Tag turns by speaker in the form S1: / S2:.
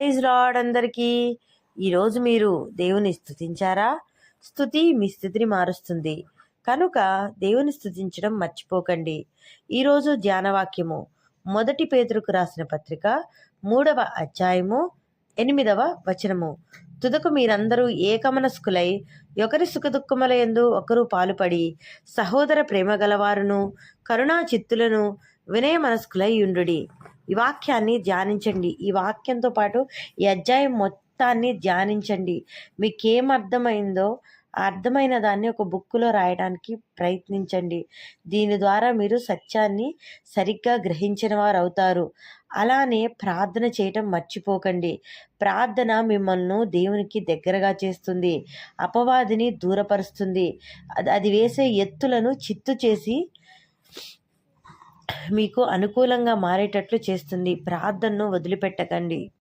S1: Praise lord అందరికీ. ఈరోజు మీరు దేవుని స్తుతించారా? స్తుతి మీ స్థితిని మారుస్తుంది. కనుక దేవుని స్తుతించడం మర్చిపోకండి. ఈరోజు ధ్యానవాక్యము 1 పేతురుకు రాసిన పత్రిక 3వ అధ్యాయము 8వ వచనము. తుదకు మీరందరూ ఏకమనస్కులై ఒకరి సుఖదుఖముల యందు ఒకరు పాలుపడి సహోదర ప్రేమ గలవారును కరుణా చిత్తులను వినయ మనస్కులై యుండుడి. ఈ వాక్యాన్ని ధ్యానించండి. ఈ వాక్యంతో పాటు ఈ అధ్యాయం మొత్తాన్ని ధ్యానించండి. మీకేం అర్థమైందో అర్థమైన దాన్ని ఒక బుక్కులో రాయడానికి ప్రయత్నించండి. దీని ద్వారా మీరు సత్యాన్ని సరిగ్గా గ్రహించిన వారు అవుతారు. అలానే ప్రార్థన చేయటం మర్చిపోకండి. ప్రార్థన మిమ్మల్ని దేవునికి దగ్గరగా చేస్తుంది, అపవాదిని దూరపరుస్తుంది. అది వేసే ఎత్తులను చిత్తు చేసి మీకు అనుకూలంగా మారేటట్లు చేస్తుంది. ప్రార్థనను వదిలిపెట్టకండి.